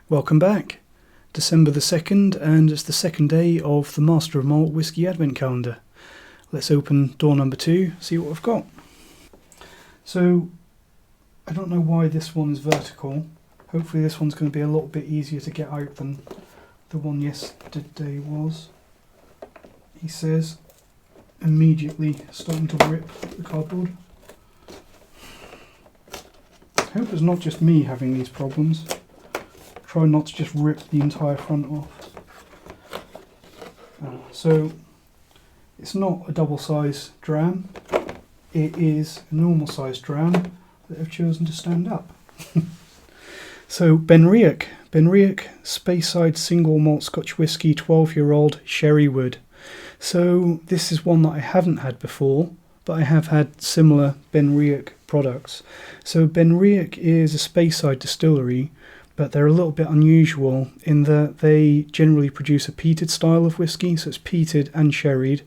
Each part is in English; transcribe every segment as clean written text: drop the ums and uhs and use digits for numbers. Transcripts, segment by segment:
Welcome back. December the 2nd, and it's the second day of the Master of Malt Whisky Advent Calendar. Let's open door number 2, see what we've got. So, I don't know why this one is vertical. Hopefully this one's going to be a little bit easier to get out than the one yesterday was. He says, immediately starting to rip the cardboard. I hope it's not just me having these problems. Try not to just rip the entire front off. So it's not a double size dram, it is a normal size dram that I've chosen to stand up. So Benriach Speyside Single Malt Scotch Whisky 12-year-old Sherry Wood. So this is one that I haven't had before, but I have had similar Benriach products. So Benriach is a Speyside distillery, but they're a little bit unusual in that they generally produce a peated style of whisky, so it's peated and sherried,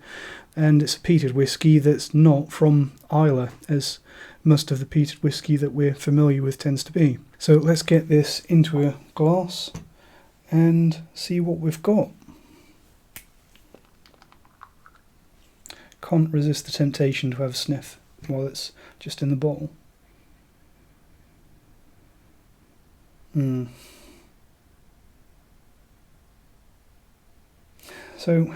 and it's a peated whisky that's not from Islay, as most of the peated whisky that we're familiar with tends to be. So let's get this into a glass and see what we've got. Can't resist the temptation to have a sniff while it's just in the bottle. So,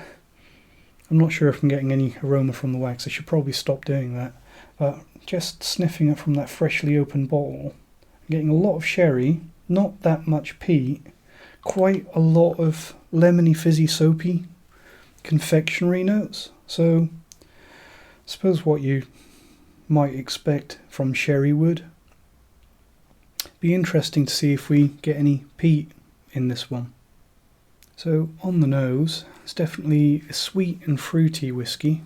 I'm not sure if I'm getting any aroma from the wax. I should probably stop doing that. But just sniffing it from that freshly opened bottle, I'm getting a lot of sherry, not that much peat, quite a lot of lemony, fizzy, soapy confectionery notes. So, I suppose what you might expect from sherry wood. Be interesting to see if we get any peat in this one. So on the nose, it's definitely a sweet and fruity whisky.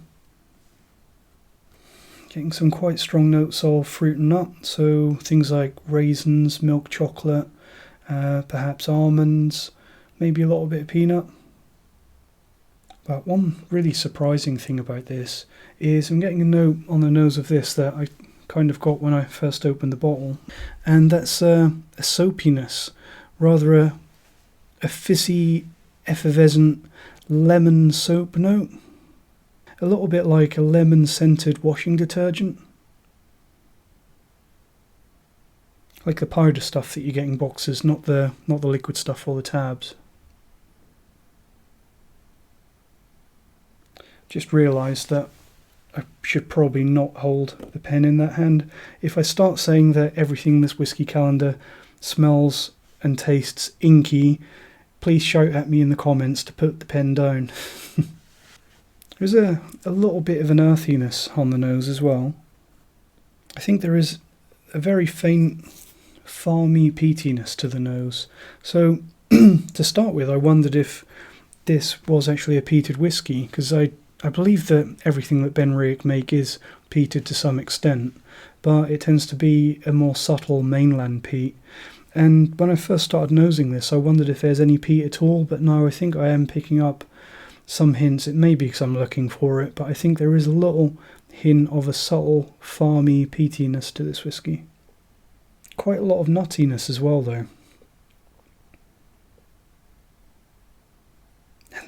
Getting some quite strong notes of fruit and nut, so things like raisins, milk chocolate, perhaps almonds, maybe a little bit of peanut. But one really surprising thing about this is I'm getting a note on the nose of this that I kind of got when I first opened the bottle, and that's a soapiness, rather a fizzy, effervescent lemon soap note, a little bit like a lemon scented washing detergent, like the powder stuff that you get in boxes, not the liquid stuff or the tabs. Just realised that I should probably not hold the pen in that hand. If I start saying that everything in this whisky calendar smells and tastes inky, please shout at me in the comments to put the pen down. There's a little bit of an earthiness on the nose as well. I think there is a very faint, farmy peatiness to the nose. So to start with, I wondered if this was actually a peated whisky, because I believe that everything that Benriach make is peated to some extent, but it tends to be a more subtle mainland peat. And when I first started nosing this, I wondered if there's any peat at all, but no, I think I am picking up some hints. It may be because I'm looking for it, but I think there is a little hint of a subtle, farmy peatiness to this whisky. Quite a lot of nuttiness as well, though.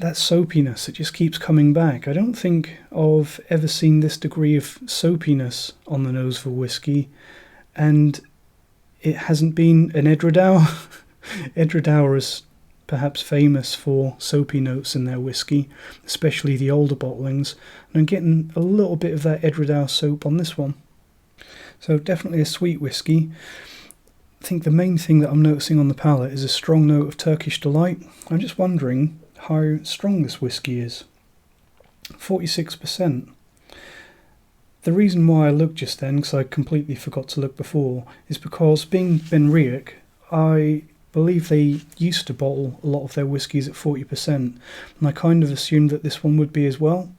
That soapiness, it just keeps coming back. I don't think I've ever seen this degree of soapiness on the nose for whisky, and it hasn't been an Edredauer. Edredauer is perhaps famous for soapy notes in their whisky, especially the older bottlings, and I'm getting a little bit of that Edredauer soap on this one. So definitely a sweet whisky. I think the main thing that I'm noticing on the palate is a strong note of Turkish delight. I'm just wondering how strong this whisky is. 46%. The reason why I looked just then, because I completely forgot to look before, is because being Benriach, I believe they used to bottle a lot of their whiskies at 40%, and I kind of assumed that this one would be as well.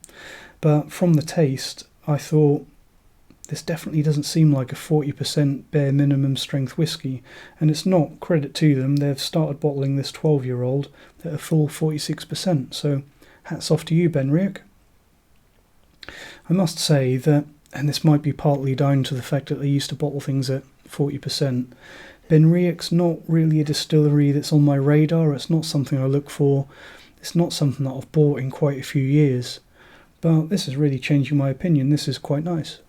But from the taste, I thought this definitely doesn't seem like a 40% bare minimum strength whisky, and it's not, credit to them, they've started bottling this 12-year-old at a full 46%, so hats off to you, Benriach. I must say that, and this might be partly down to the fact that they used to bottle things at 40%, Benriach's not really a distillery that's on my radar. It's not something I look for. It's not something that I've bought in quite a few years. But this is really changing my opinion. This is quite nice.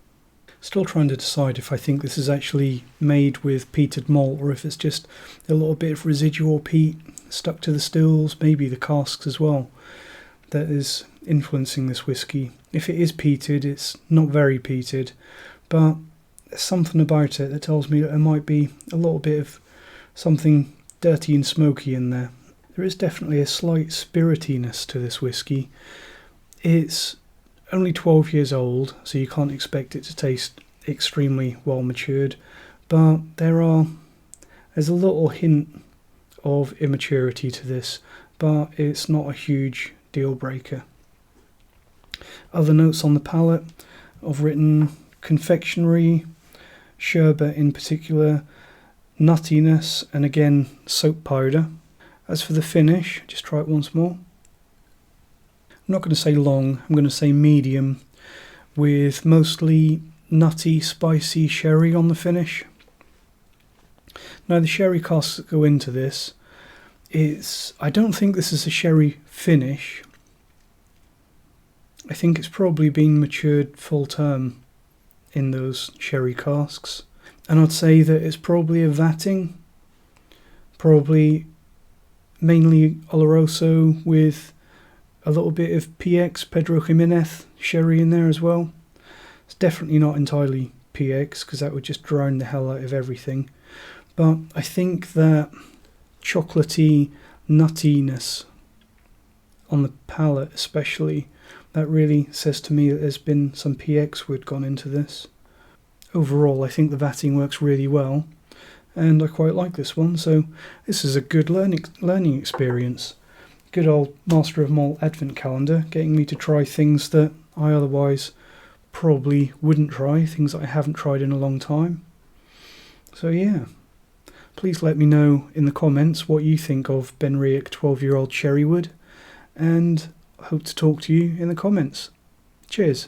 Still trying to decide if I think this is actually made with peated malt or if it's just a little bit of residual peat stuck to the stills, maybe the casks as well, that is influencing this whisky. If it is peated, it's not very peated, but there's something about it that tells me that there might be a little bit of something dirty and smoky in there. There is definitely a slight spiritiness to this whisky. It's only 12 years old, so you can't expect it to taste extremely well matured, but there's a little hint of immaturity to this, but it's not a huge deal breaker. Other notes on the palate, I've written confectionery, sherbet in particular, nuttiness, and again soap powder. As for the finish, just try it once more. I'm not going to say long, I'm going to say medium, with mostly nutty, spicy sherry on the finish. Now the sherry casks that go into this, I don't think this is a sherry finish. I think it's probably been matured full term in those sherry casks. And I'd say that it's probably a vatting, probably mainly Oloroso with a little bit of PX, Pedro Jimenez sherry in there as well. It's definitely not entirely PX because that would just drown the hell out of everything. But I think that chocolatey nuttiness on the palate especially, that really says to me that there's been some PX wood gone into this. Overall, I think the vatting works really well, and I quite like this one, so this is a good learning experience. Good old Master of Malt Advent Calendar, getting me to try things that I otherwise probably wouldn't try, things that I haven't tried in a long time. So yeah, please let me know in the comments what you think of Benriach 12-year-old Cherrywood, and I hope to talk to you in the comments. Cheers.